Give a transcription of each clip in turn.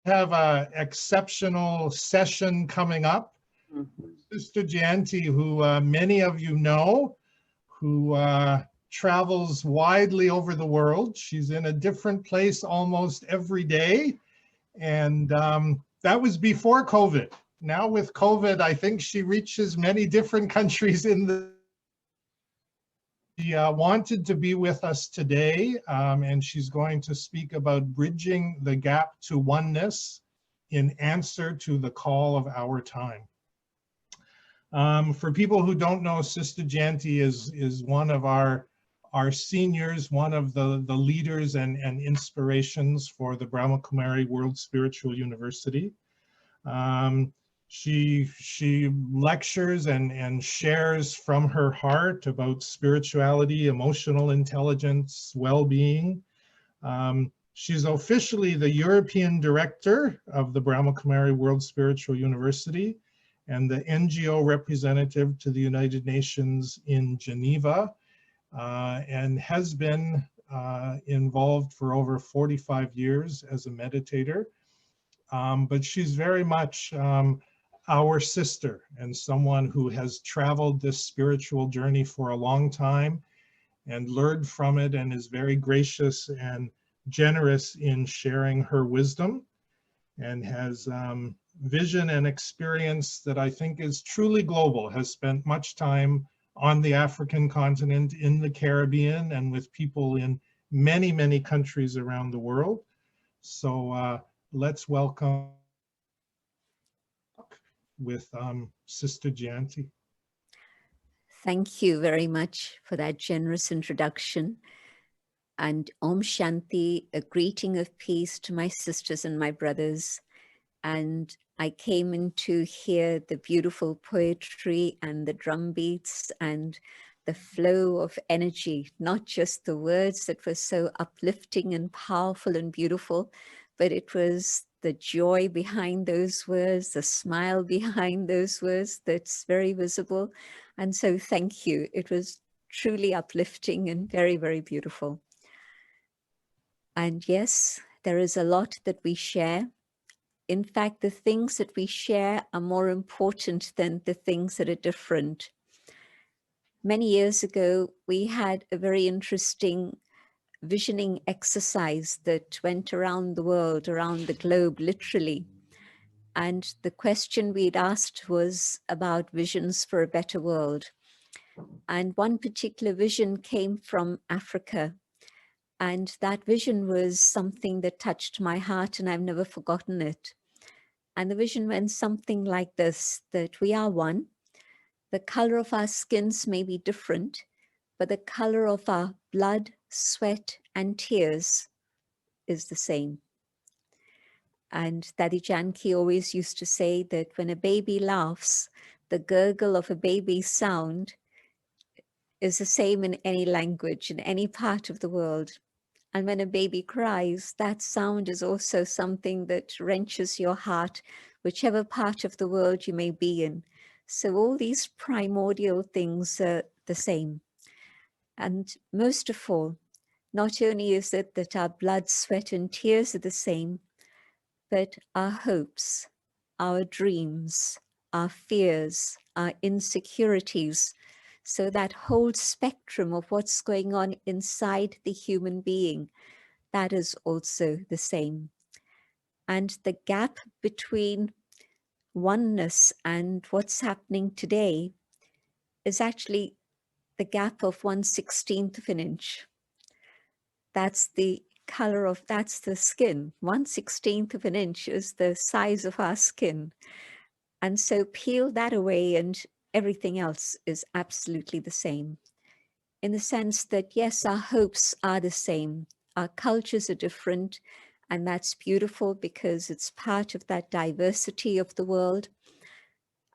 Have an exceptional session coming up. Mhm. Sister Jayanti, who many of you know, who travels widely over the world. She's in a different place almost every day. And that was before COVID. Now with COVID, I think she reaches many different countries in the. She wanted to be with us today, and she's going to speak about bridging the gap to oneness in answer to the call of our time. For people who don't know, Sister Jayanti is one of our seniors, one of the leaders and inspirations for the Brahma Kumari World Spiritual University. She lectures and shares from her heart about spirituality, emotional intelligence, well-being. She's officially the European director of the Brahma Kumari World Spiritual University and the NGO representative to the United Nations in Geneva, and has been involved for over 45 years as a meditator. But she's very much our sister and someone who has traveled this spiritual journey for a long time and learned from it, and is very gracious and generous in sharing her wisdom, and has vision and experience that I think is truly global, has spent much time on the African continent, in the Caribbean, and with people in many, many countries around the world. So let's welcome with Sister Jayanti. Thank you very much for that generous introduction. And Om Shanti, a greeting of peace to my sisters and my brothers. And I came in to hear the beautiful poetry and the drum beats and the flow of energy, not just the words that were so uplifting and powerful and beautiful, but it was the joy behind those words, the smile behind those words that's very visible. And so thank you. It was truly uplifting and very, very beautiful. And yes, there is a lot that we share. In fact, the things that we share are more important than the things that are different. Many years ago, we had a very interesting visioning exercise that went around the world, around the globe, literally. And the question we'd asked was about visions for a better world. And one particular vision came from Africa. And that vision was something that touched my heart, and I've never forgotten it. And the vision went something like this, that we are one. The color of our skins may be different, but the color of our blood, sweat, and tears is the same. And Daddy Janki always used to say that when a baby laughs, the gurgle of a baby's sound is the same in any language, in any part of the world. And when a baby cries, that sound is also something that wrenches your heart, whichever part of the world you may be in. So all these primordial things are the same. And most of all, not only is it that our blood, sweat, and tears are the same, but our hopes, our dreams, our fears, our insecurities, so that whole spectrum of what's going on inside the human being, that is also the same. And the gap between oneness and what's happening today is actually the gap of 1/16 of an inch. That's the color of, that's the skin. 1/16 of an inch is the size of our skin. And so peel that away and everything else is absolutely the same. In the sense that, yes, our hopes are the same. Our cultures are different, and that's beautiful because it's part of that diversity of the world.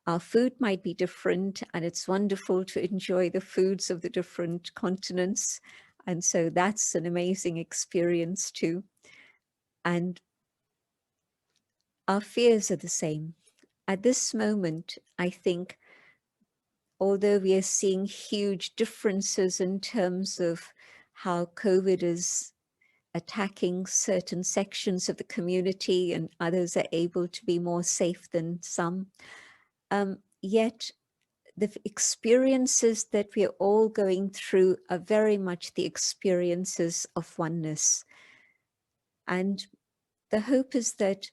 Our food might be different, and it's wonderful to enjoy the foods of the different continents. And so that's an amazing experience too. And our fears are the same. At this moment, I think, although we are seeing huge differences in terms of how COVID is attacking certain sections of the community, and others are able to be more safe than some. Yet the experiences that we're all going through are very much the experiences of oneness. And the hope is that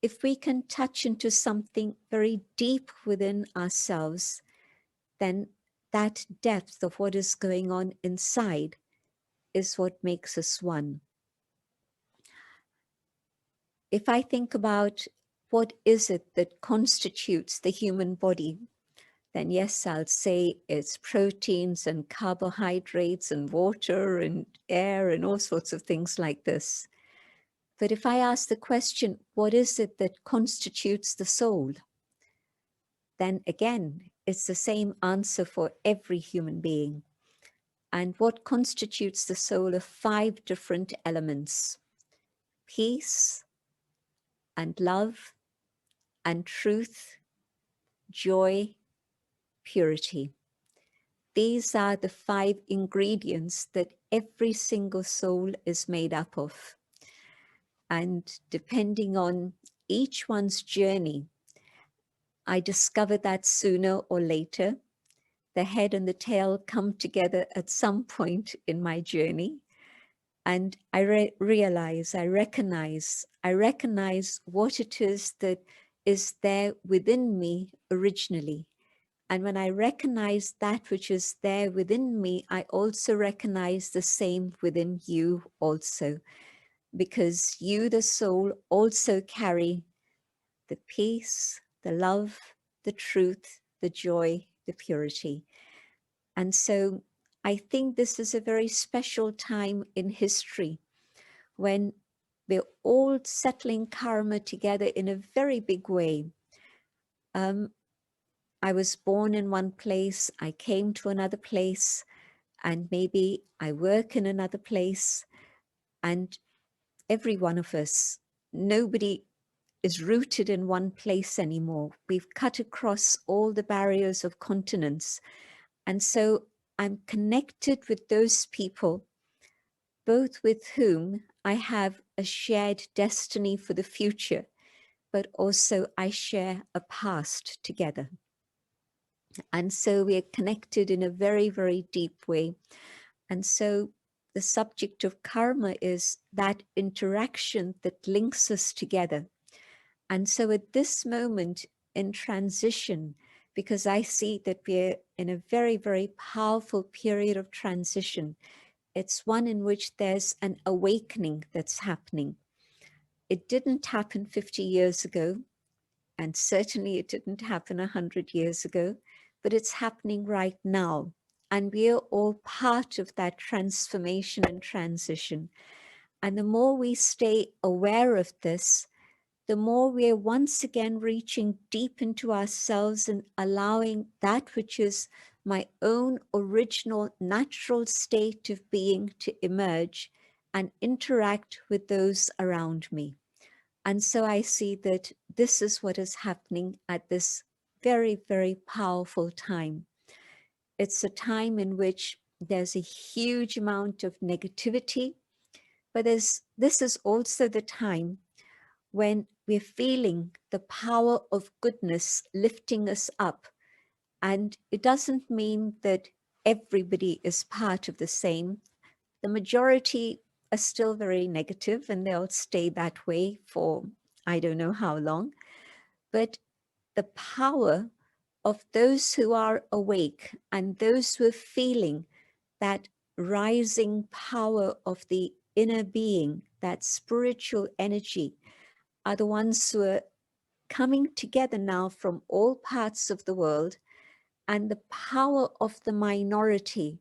if we can touch into something very deep within ourselves, then that depth of what is going on inside is what makes us one. If I think about what is it that constitutes the human body, then yes, I'll say it's proteins and carbohydrates and water and air and all sorts of things like this. But if I ask the question, what is it that constitutes the soul? Then again, it's the same answer for every human being. And what constitutes the soul are 5 different elements: peace and love and truth, joy, purity. These are the 5 ingredients that every single soul is made up of. And depending on each one's journey, I discovered that sooner or later. The head and the tail come together at some point in my journey. And I recognize what it is that is there within me originally. And when I recognize that which is there within me, I also recognize the same within you also, because you, the soul, also carry the peace, the love, the truth, the joy, the purity. And so I think this is a very special time in history when we're all settling karma together in a very big way. I was born in one place, I came to another place, and maybe I work in another place, and every one of us, nobody is rooted in one place anymore. We've cut across all the barriers of continents. And so I'm connected with those people, both with whom I have a shared destiny for the future, but also I share a past together. And so we are connected in a very, very deep way. And so the subject of karma is that interaction that links us together. And so at this moment in transition, because I see that we're in a very, very powerful period of transition, it's one in which there's an awakening that's happening. It didn't happen 50 years ago, and certainly it didn't happen 100 years ago, but it's happening right now. And we are all part of that transformation and transition. And the more we stay aware of this, the more we are once again reaching deep into ourselves and allowing that which is my own original natural state of being to emerge and interact with those around me. And so I see that this is what is happening at this very, very powerful time. It's a time in which there's a huge amount of negativity, but this is also the time when we're feeling the power of goodness lifting us up. And it doesn't mean that everybody is part of the same. The majority are still very negative, and they'll stay that way for I don't know how long. But the power of those who are awake and those who are feeling that rising power of the inner being, that spiritual energy, are the ones who are coming together now from all parts of the world. And the power of the minority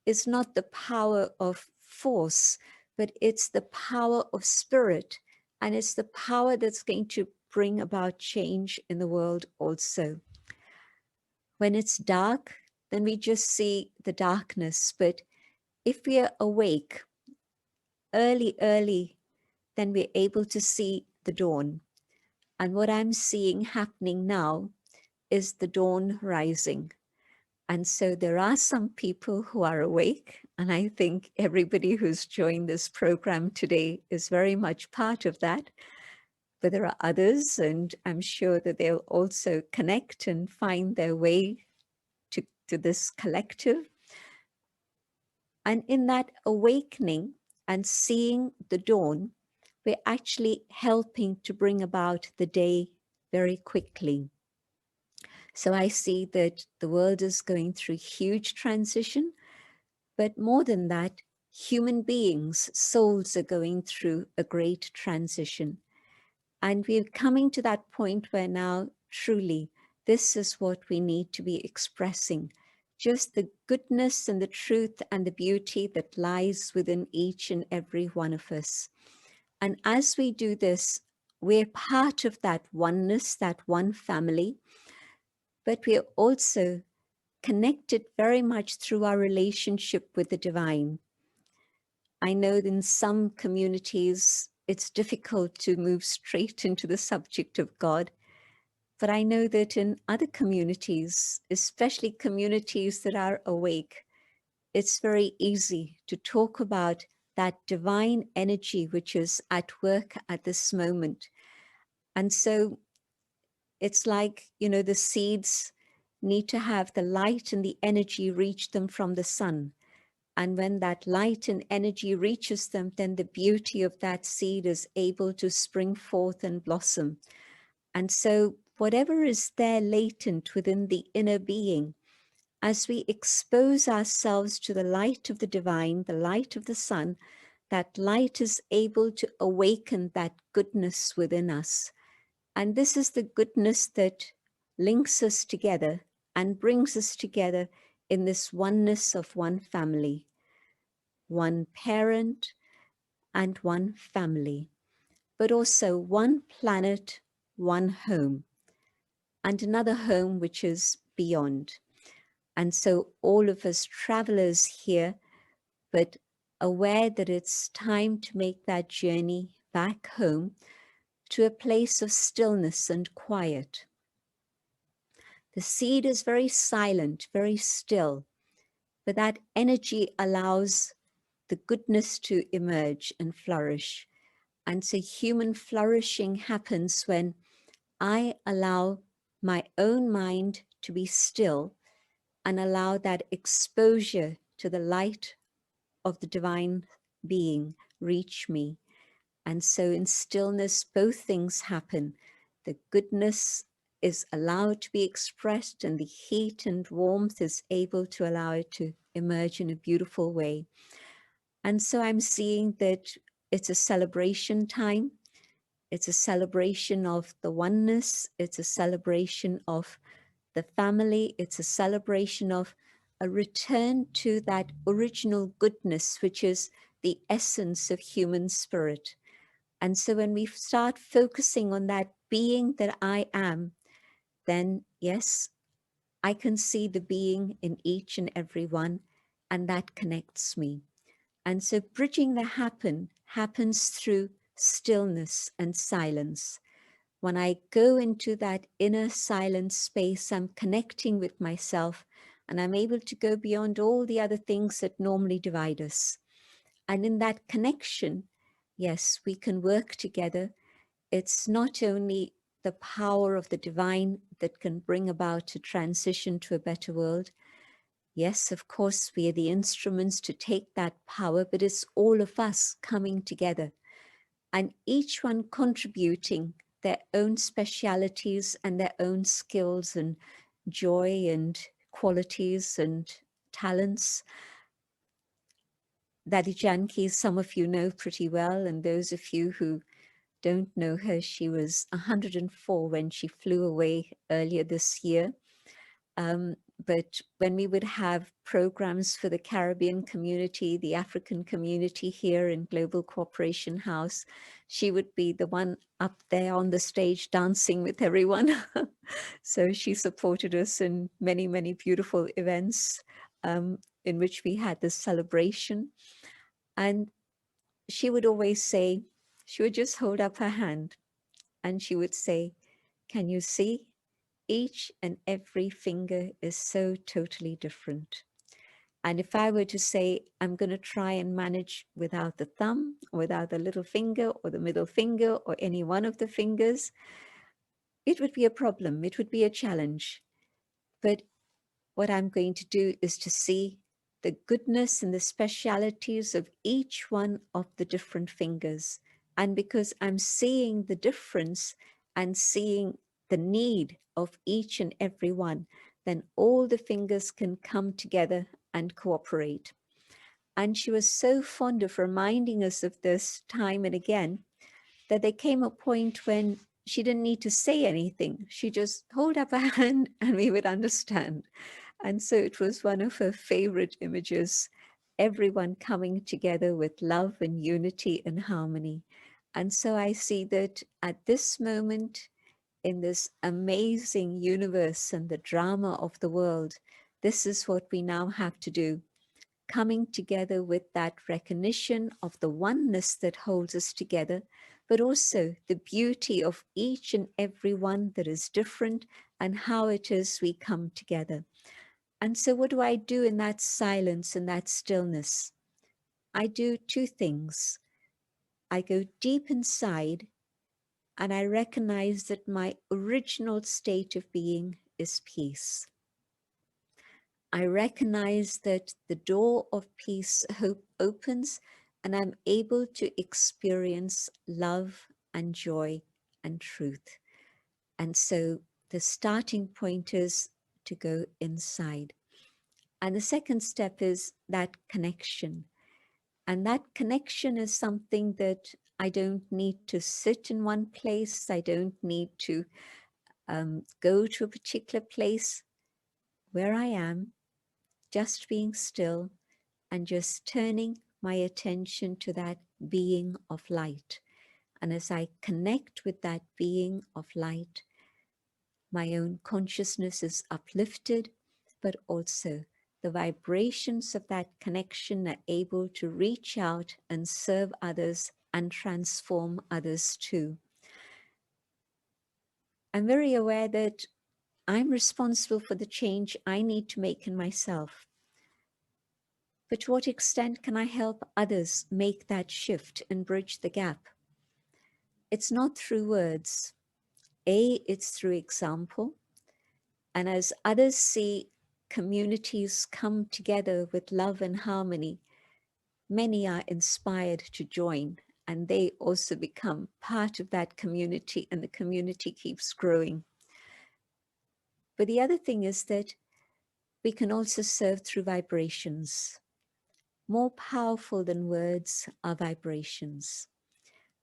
is not the power of force, but it's the power of spirit. And it's the power that's going to bring about change in the world also. When it's dark, then we just see the darkness. But if we are awake early, then we're able to see the dawn. And what I'm seeing happening now is the dawn rising. And so there are some people who are awake, and I think everybody who's joined this program today is very much part of that. But there are others, and I'm sure that they'll also connect and find their way to this collective. And in that awakening and seeing the dawn, we're actually helping to bring about the day very quickly. So I see that the world is going through huge transition, but more than that, human beings, souls are going through a great transition. And we're coming to that point where now truly this is what we need to be expressing. Just the goodness and the truth and the beauty that lies within each and every one of us. And as we do this, we're part of that oneness, that one family, but we're also connected very much through our relationship with the divine. I know that in some communities, it's difficult to move straight into the subject of God. But I know that in other communities, especially communities that are awake, it's very easy to talk about that divine energy which is at work at this moment. And so it's like, the seeds need to have the light and the energy reach them from the sun. And when that light and energy reaches them, then the beauty of that seed is able to spring forth and blossom. And so whatever is there latent within the inner being, as we expose ourselves to the light of the divine, the light of the sun, that light is able to awaken that goodness within us. And this is the goodness that links us together and brings us together in this oneness of one family, one parent and one family, but also one planet, one home, and another home which is beyond. And so all of us travelers here, but aware that it's time to make that journey back home to a place of stillness and quiet. The seed is very silent, very still, but that energy allows the goodness to emerge and flourish. And so human flourishing happens when I allow my own mind to be still and allow that exposure to the light of the divine being reach me. And so in stillness, both things happen. The goodness is allowed to be expressed, and the heat and warmth is able to allow it to emerge in a beautiful way. And so I'm seeing that it's a celebration time. It's a celebration of the oneness. It's a celebration of the family. It's a celebration of a return to that original goodness, which is the essence of human spirit. And so when we start focusing on that being that I am, then yes, I can see the being in each and every one, and that connects me. And so bridging the happens through stillness and silence. When I go into that inner silent space, I'm connecting with myself, and I'm able to go beyond all the other things that normally divide us. And in that connection, yes, we can work together. It's not only the power of the divine that can bring about a transition to a better world. Yes, of course, we are the instruments to take that power, but it's all of us coming together and each one contributing their own specialities and their own skills and joy and qualities and talents. Dadi Janki, some of you know pretty well, and those of you who don't know her, she was 104 when she flew away earlier this year. But when we would have programs for the Caribbean community, the African community here in Global Cooperation House, she would be the one up there on the stage dancing with everyone. So she supported us in many, many beautiful events in which we had this celebration. And she would always say, she would just hold up her hand and she would say, "Can you see? each and every finger is so totally different. And if I were to say, I'm going to try and manage without the thumb, or without the little finger or the middle finger or any one of the fingers, it would be a problem. It would be a challenge. But what I'm going to do is to see the goodness and the specialities of each one of the different fingers. And because I'm seeing the difference and seeing the need of each and every one, then all the fingers can come together and cooperate. And she was so fond of reminding us of this time and again that there came a point when she didn't need to say anything. She just hold up a hand and we would understand. And so it was one of her favorite images, everyone coming together with love and unity and harmony. And so I see that at this moment in this amazing universe and the drama of the world, this is what we now have to do, coming together with that recognition of the oneness that holds us together, but also the beauty of each and every one that is different and how it is we come together. And so what do I do in that silence and that stillness? I do two things. I go deep inside and I recognize that my original state of being is peace. I recognize that the door of peace opens and I'm able to experience love and joy and truth. And so the starting point is to go inside. And the second step is that connection. And that connection is something that I don't need to sit in one place. I don't need to go to a particular place. Where I am, just being still and just turning my attention to that being of light. And as I connect with that being of light, my own consciousness is uplifted, but also the vibrations of that connection are able to reach out and serve others and transform others too. I'm very aware that I'm responsible for the change I need to make in myself. But to what extent can I help others make that shift and bridge the gap? It's not through words. It's through example. And as others see communities come together with love and harmony, many are inspired to join and they also become part of that community and the community keeps growing. But the other thing is that we can also serve through vibrations. More powerful than words are vibrations.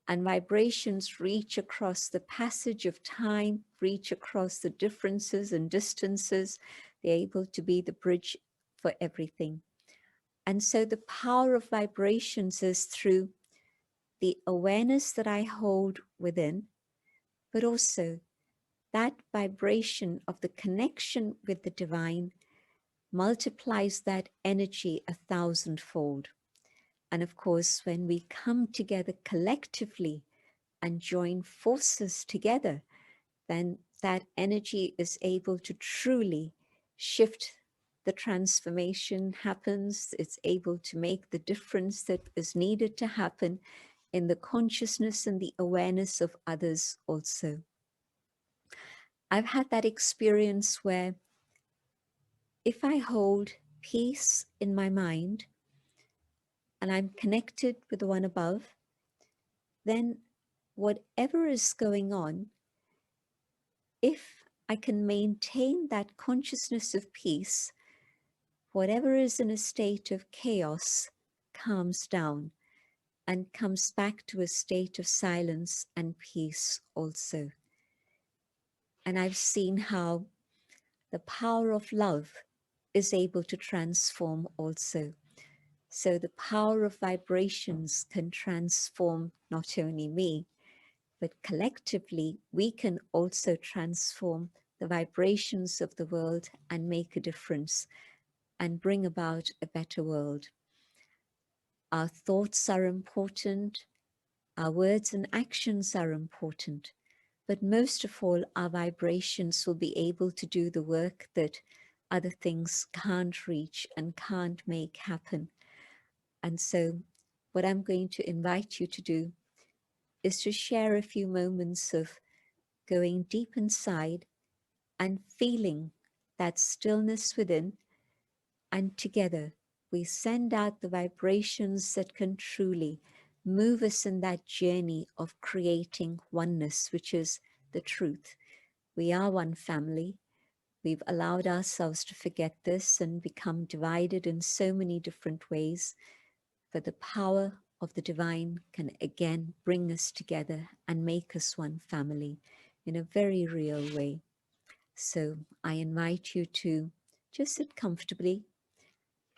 And vibrations reach across the passage of time, reach across the differences and distances. They're able to be the bridge for everything. And so the power of vibrations is through the awareness that I hold within, but also that vibration of the connection with the divine multiplies that energy 1,000-fold. And of course, when we come together collectively and join forces together, then that energy is able to truly shift. The transformation happens. It's able to make the difference that is needed to happen in the consciousness and the awareness of others also. I've had that experience where if I hold peace in my mind and I'm connected with the one above, then whatever is going on, if I can maintain that consciousness of peace, whatever is in a state of chaos calms down and comes back to a state of silence and peace also. And I've seen how the power of love is able to transform also. So the power of vibrations can transform not only me, but collectively we can also transform the vibrations of the world and make a difference and bring about a better world. Our thoughts are important, our words and actions are important, But most of all, our vibrations will be able to do the work that other things can't reach and can't make happen. And so what I'm going to invite you to do is to share a few moments of going deep inside and feeling that stillness within. And together we send out the vibrations that can truly move us in that journey of creating oneness, which is the truth. We are one family. We've allowed ourselves to forget this and become divided in so many different ways. But the power of the divine can again bring us together and make us one family in a very real way. So I invite you to just sit comfortably.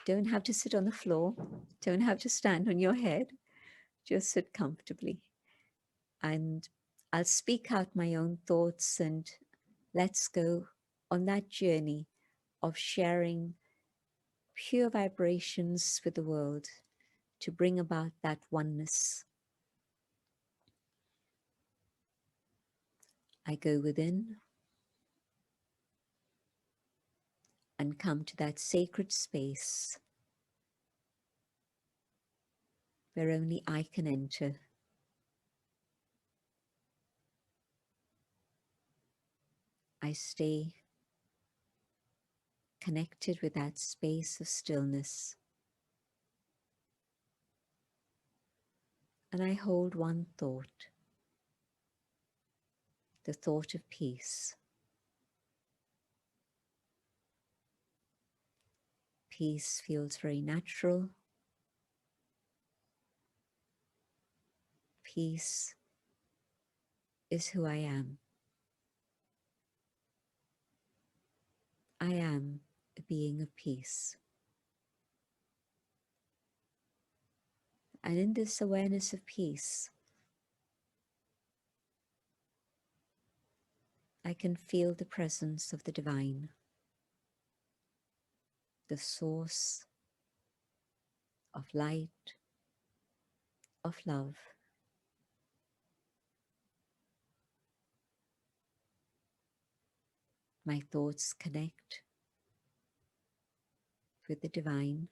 Don't have to sit on the floor. Don't have to stand on your head. Just sit comfortably. And I'll speak out my own thoughts, and let's go on that journey of sharing pure vibrations with the world to bring about that oneness. I go within and come to that sacred space where only I can enter. I stay connected with that space of stillness. And I hold one thought, the thought of peace. Peace feels very natural. Peace is who I am. I am a being of peace. And in this awareness of peace, I can feel the presence of the divine, the source of light, of love. My thoughts connect with the divine.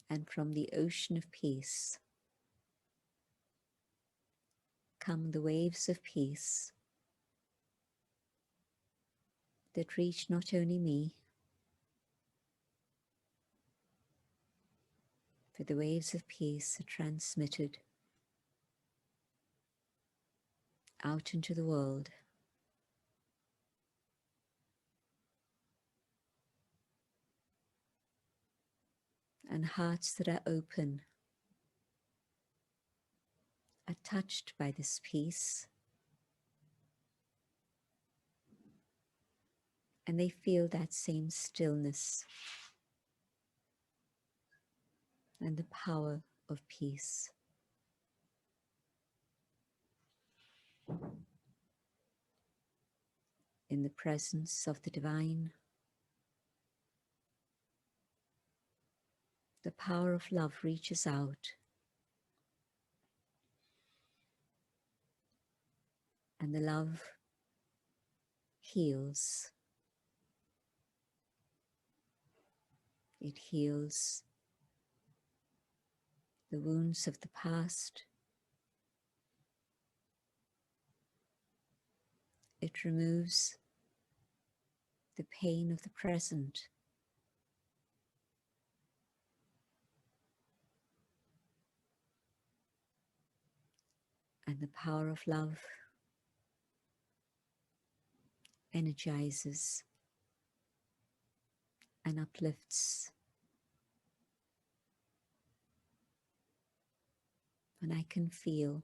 And from the ocean of peace come the waves of peace that reach not only me, but the waves of peace are transmitted out into the world. And hearts that are open are touched by this peace, and they feel that same stillness and the power of peace. In the presence of the divine, the power of love reaches out and the love heals. It heals the wounds of the past. It removes the pain of the present. And the power of love energizes and uplifts. And I can feel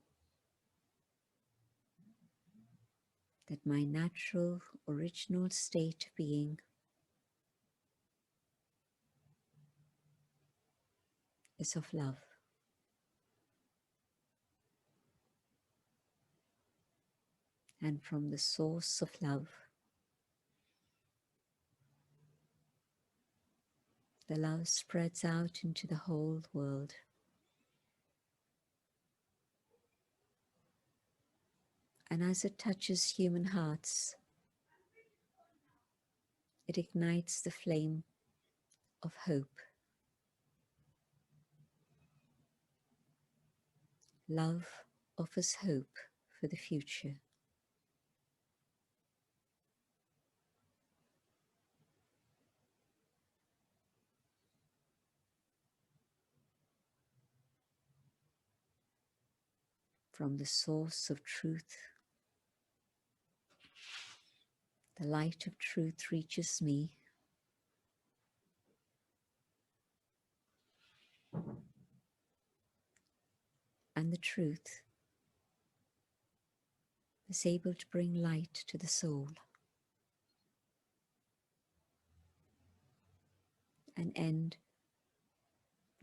that my natural, original state of being is of love. And from the source of love, the love spreads out into the whole world. And as it touches human hearts, it ignites the flame of hope. Love offers hope for the future. From the source of truth, the light of truth reaches me. And the truth is able to bring light to the soul and end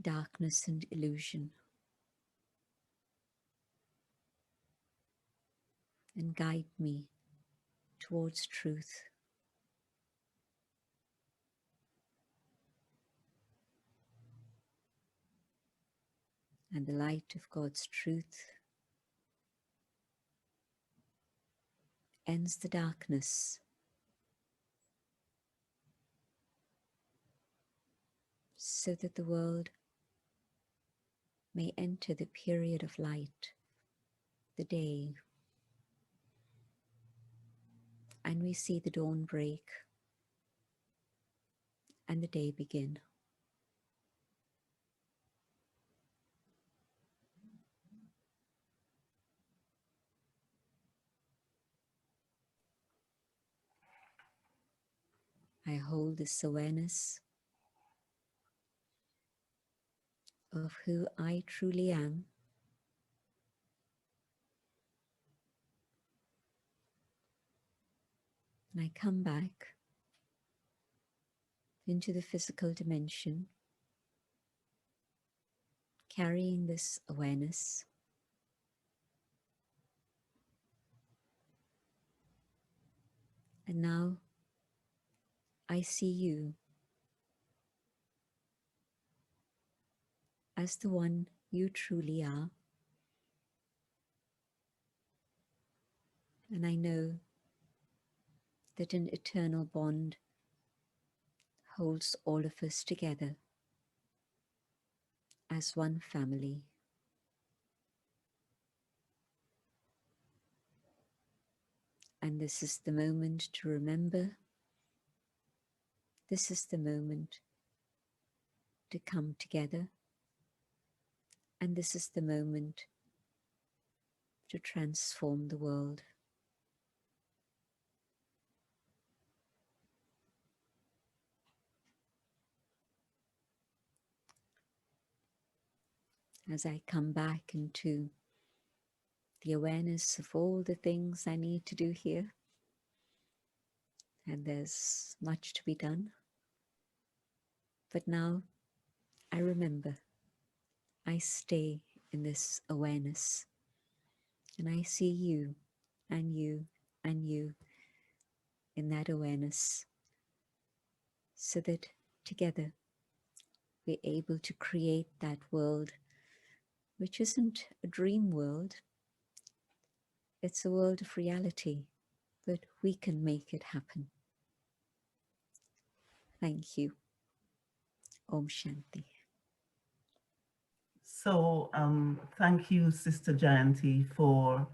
darkness and illusion, and guide me towards truth. And the light of God's truth ends the darkness, so that the world may enter the period of light, the day, and we see the dawn break and the day begin. I hold this awareness of who I truly am, and I come back into the physical dimension, carrying this awareness. And now I see you as the one you truly are. And I know that an eternal bond holds all of us together as one family. And this is the moment to remember. This is the moment to come together. And this is the moment to transform the world. As I come back into the awareness of all the things I need to do here, and there's much to be done. But now I remember, I stay in this awareness, and I see you and you and you in that awareness, so that together we're able to create that world, which isn't a dream world. It's a world of reality, but we can make it happen. Thank you. Om Shanti. So thank you, Sister Jayanti, for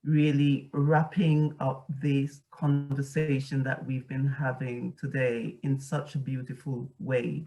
really wrapping up this conversation that we've been having today in such a beautiful way.